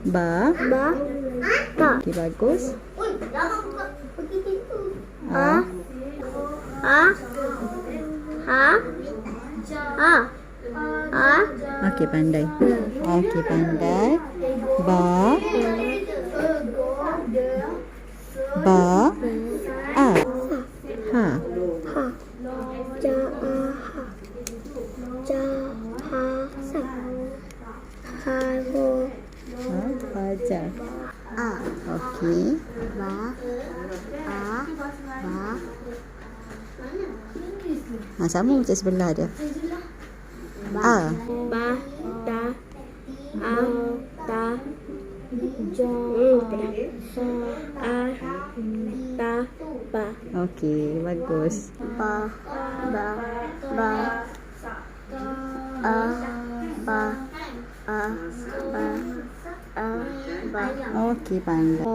Ba. Ta. Okey, bagus. Ha. Okey, pandai. Okey, pandai. Ba. Ba. A. Ha. Baca. Okey. Sama macam sebelah dia. A. Okey, bagus. Okey, pandai.